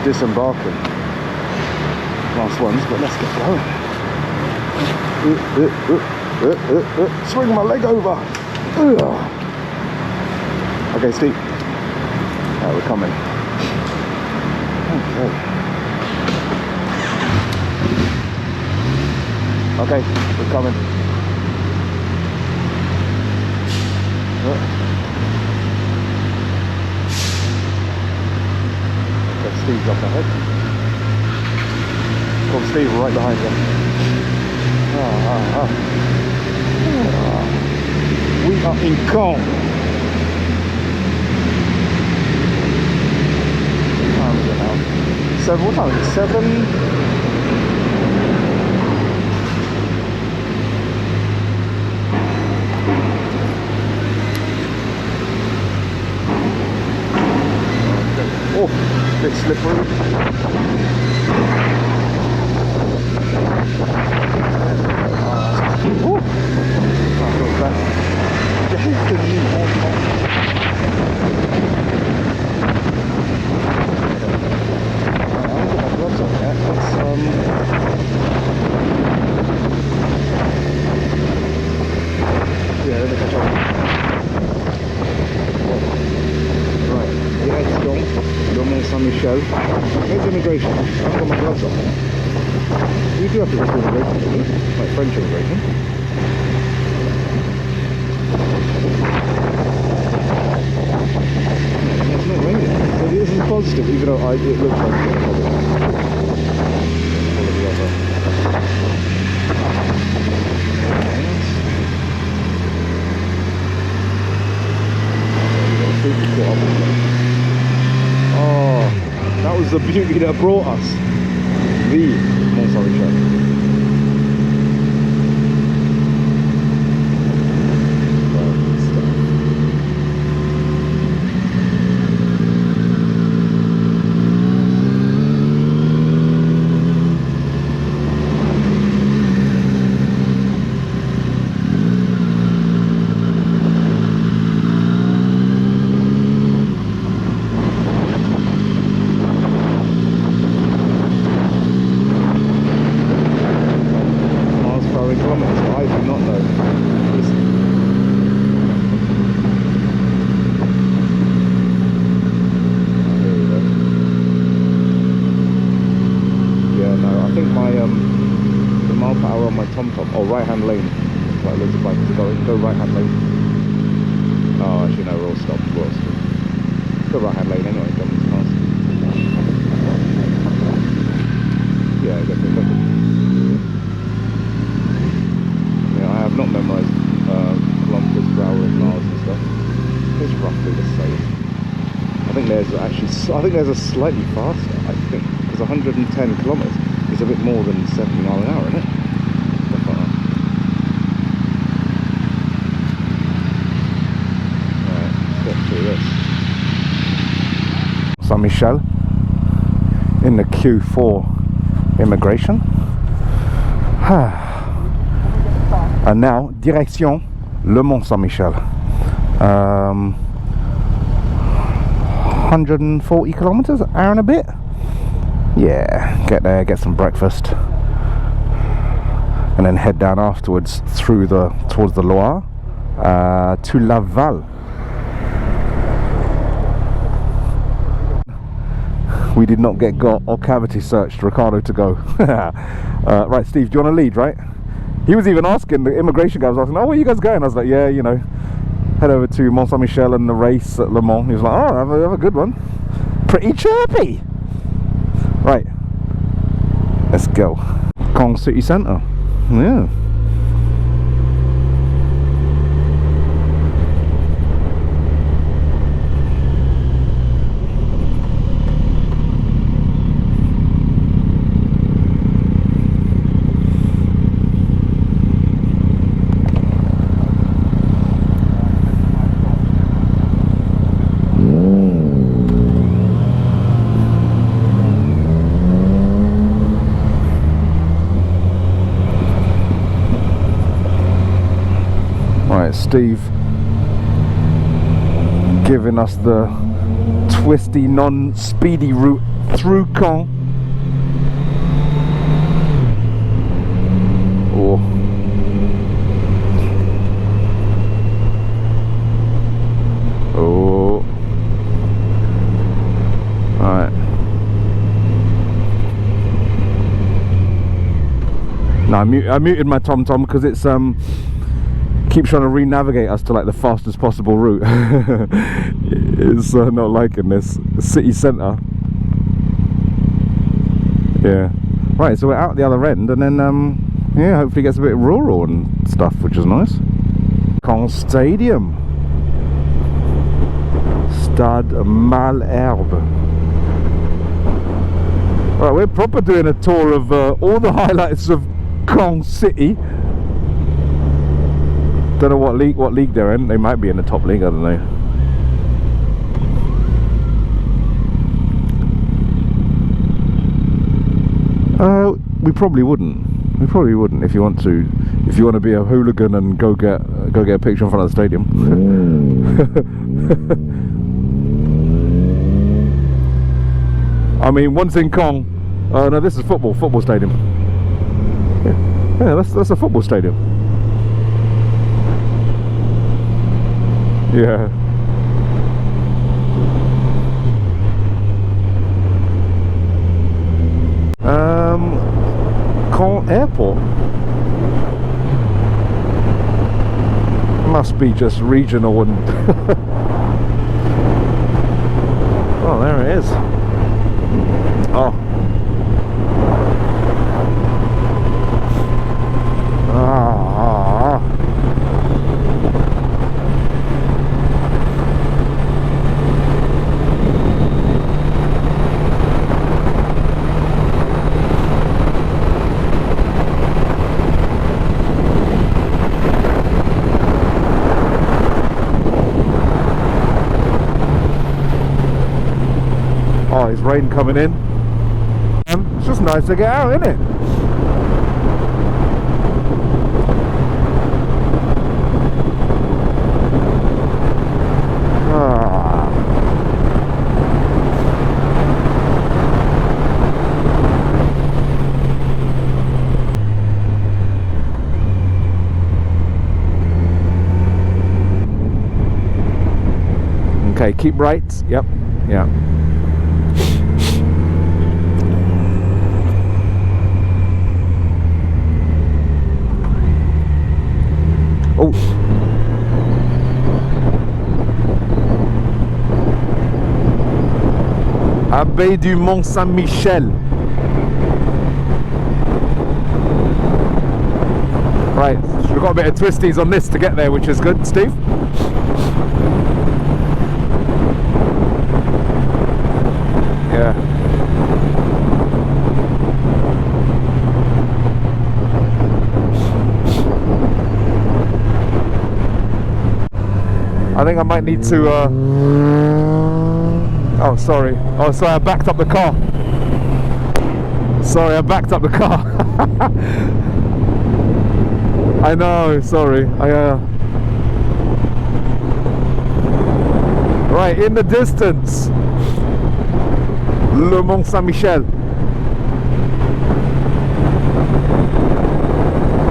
disembarking. Last ones, but let's get going. Swing my leg over. Okay, Steve. Right, we're coming. Okay, we're coming. Okay, Steve's up ahead. Come, Steve, right behind you. We are in Caen. What time is it now? What time is it? 7? Oh, a bit slippery. Oh, definitely more hot. I haven't got my gloves on yet. Let's yeah, let me catch up. Right, direction le Mont Saint Michel. Where's immigration? I haven't got my gloves on. You do have to go through immigration, don't you? Like French immigration. It's not raining. So it isn't positive, even though it looks like it's positive. Oh, that was the beauty that brought us. The Mont Saint Michel. Or right hand lane, like loads of bikes go right hand lane. Oh, actually no, we're all stopped. Go right hand lane anyway, come into cars. Yeah, definitely. Yeah, I have not memorised kilometres per hour in miles and stuff. It's roughly the same. I think there's a slightly faster, I think, because 110 kilometres is a bit more than 70 miles an hour, isn't it? Saint Michel in the queue for immigration. And now direction le Mont Saint Michel. 140 kilometers, hour and a bit. Yeah, get there, get some breakfast, and then head down afterwards through towards the Loire to Laval. We did not get or cavity searched. Ricardo to go. Right, Steve, do you want to lead, right? He was even asking, the immigration guy was asking, oh, where are you guys going? I was like, yeah, you know, head over to Mont Saint Michel and the race at Le Mans. He was like, oh, have a good one. Pretty chirpy. Right, let's go. Caen city centre. Yeah. Steve giving us the twisty, non-speedy route through Caen. Oh. Oh. Alright. No, I muted my TomTom because it's keeps trying to re-navigate us to like the fastest possible route. It's not liking this city centre. Yeah. Right, so we're out the other end, and then yeah, hopefully it gets a bit rural and stuff, which is nice. Caen Stadium. Stade Malherbe. Right, we're proper doing a tour of all the highlights of Caen City. Don't know what league they're in. They might be in the top league, I don't know. We probably wouldn't. We probably wouldn't if you want to. If you want to be a hooligan and go get a picture in front of the stadium. I mean, once in Caen. No, this is football stadium. Yeah, that's a football stadium. Yeah. Caen Airport. Must be just regional and oh, there it is. Oh. Oh, it's rain coming in. It's just nice to get out, isn't it? Okay, keep right. Yep. Yeah. Oh. Abbaye du Mont Saint Michel. Right, so we've got a bit of twisties on this to get there, which is good, Steve. Yeah. I think I might need to oh sorry, I backed up the car. Sorry, I backed up the car. I know, sorry. Right, in the distance, Le Mont Saint Michel.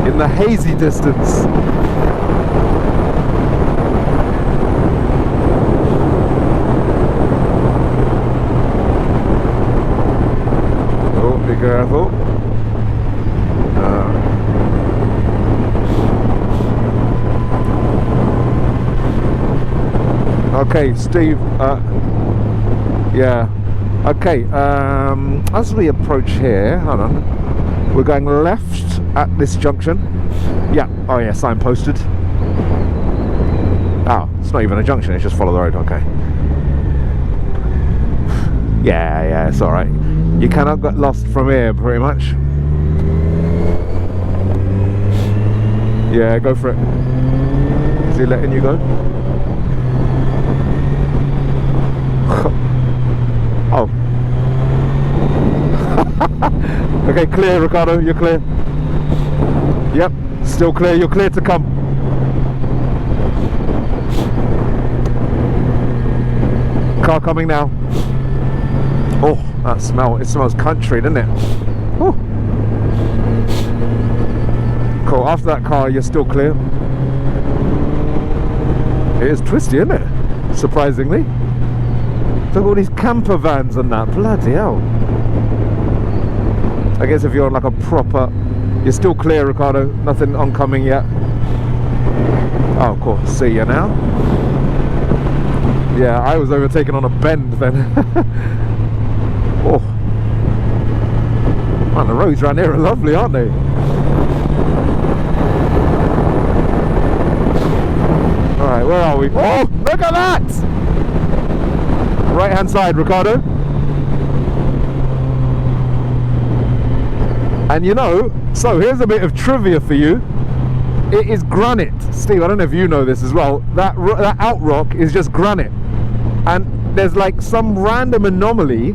In the hazy distance. Be careful. Okay, Steve. Yeah. Okay. As we approach here, hold on. We're going left at this junction. Yeah. Oh yeah, signposted. Oh, it's not even a junction. It's just follow the road. Okay. Yeah, it's all right. You cannot get lost from here, pretty much. Yeah, go for it. Is he letting you go? Oh. Okay, clear, Ricardo. You're clear. Yep, still clear. You're clear to come. Car coming now. Oh, that smell. It smells country, doesn't it? Oh. Cool. After that car, you're still clear. It is twisty, isn't it? Surprisingly. Look at all these camper vans and that. Bloody hell. I guess if you're on like a proper... You're still clear, Ricardo. Nothing oncoming yet. Oh, cool. See you now. Yeah, I was overtaken on a bend then. Oh. Man, the roads around here are lovely, aren't they? Alright, where are we? Oh, look at that! Right hand side, Ricardo. And you know, so here's a bit of trivia for you. It is granite. Steve, I don't know if you know this as well. That outrock is just granite. And there's like some random anomaly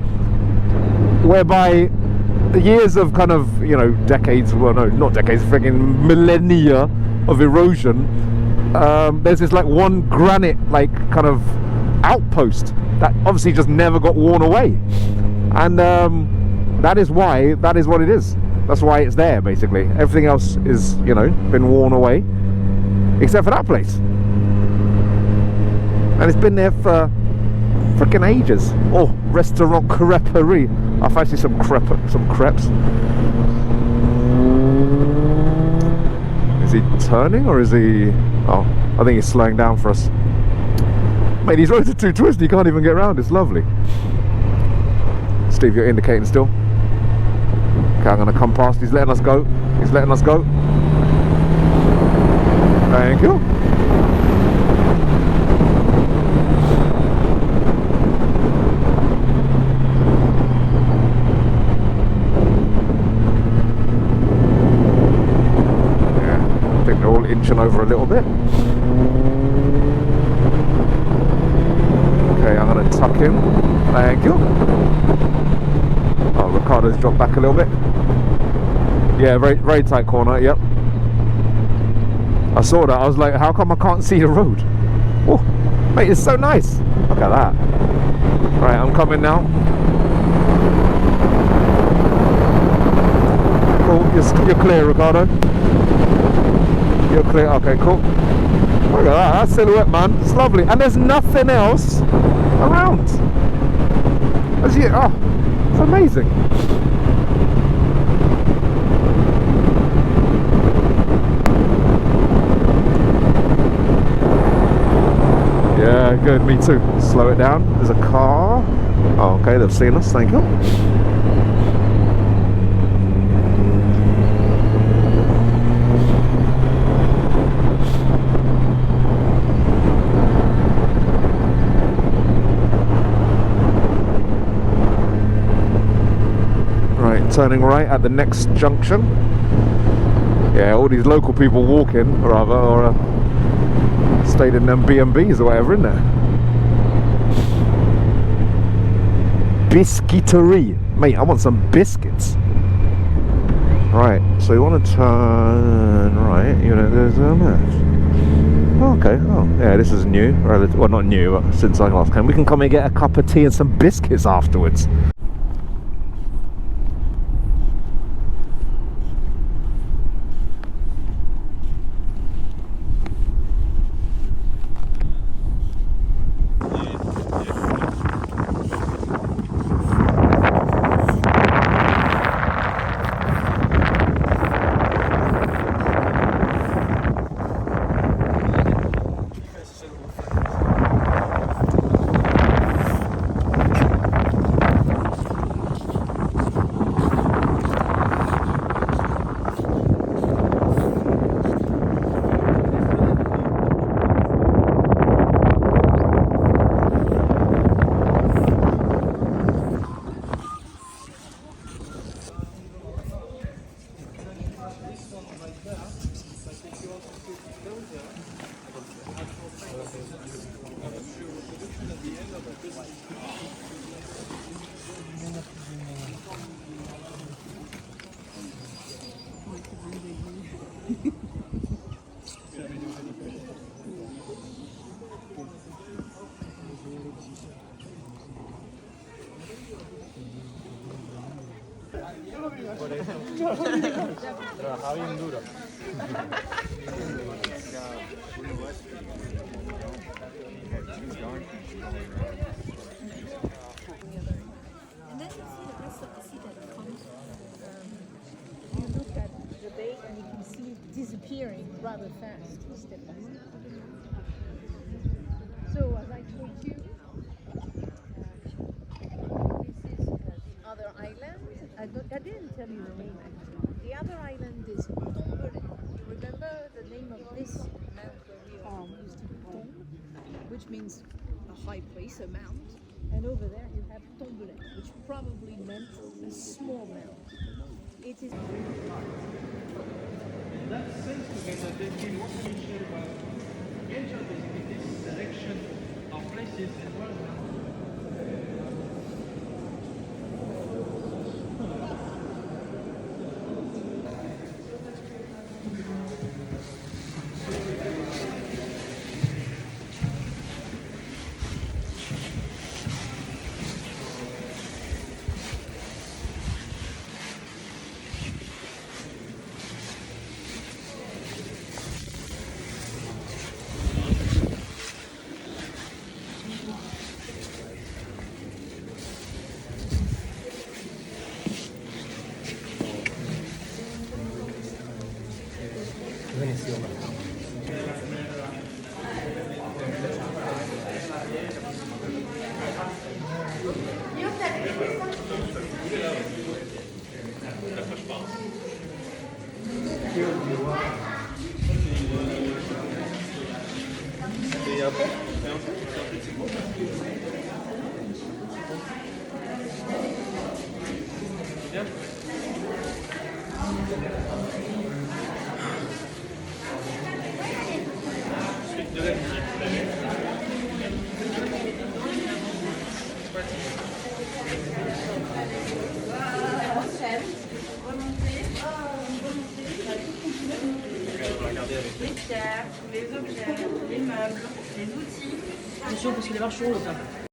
whereby the years of kind of, you know, decades, well no, not decades, freaking millennia of erosion, there's this like one granite like kind of outpost that obviously just never got worn away. And that is what it is. That's why it's there, basically. Everything else is, you know, been worn away, except for that place. And it's been there for freaking ages. Oh, Restaurant Creperie. I'll fancy some crepes. Is he turning or is he... Oh, I think he's slowing down for us. Mate, these roads are too twisty, you can't even get around. It's lovely. Steve, you're indicating still. Okay, I'm going to come past. He's letting us go. He's letting us go. Thank you. Yeah, I think they're all inching over a little bit. Okay, I'm going to tuck in. Thank you. Oh, Ricardo's dropped back a little bit. Yeah, very tight corner, yep. I saw that, I was like, how come I can't see the road? Oh, mate, it's so nice. Look at that. Right, I'm coming now. Cool, you're clear, Ricardo. You're clear, okay, cool. Look at that, that silhouette, man. It's lovely. And there's nothing else around. As you, oh, it's amazing. Yeah, good, me too. Slow it down. There's a car. Oh, okay, they've seen us, thank you. Right, turning right at the next junction. Yeah, all these local people walking, rather, or stayed in them B&Bs or whatever, isn't it? Biscuiterie. Mate, I want some biscuits. Right, so you want to turn right, you know, there's okay, oh, yeah, this is new. Well, not new, but since I last came. We can come and get a cup of tea and some biscuits afterwards. por eso. Trabajaba bien duro. And then you see the rest of the sea that comes. You look at the bay and you can see it disappearing rather fast, step by step. So as I told you, this is the other island. I didn't tell you the name actually. The other island is Tomboulet. Remember the name of this mount where we used to tombe, which means a high place, a mount. And over there you have Tomboulet, which probably meant a small mount. It is. That sense together, they feel what we share about nature, basically this selection of places as well. Et après, c'est bon. Bien. Suite de la musique. Les pierres, les objets, les meubles, les outils. Attention parce que les marches sont hautes.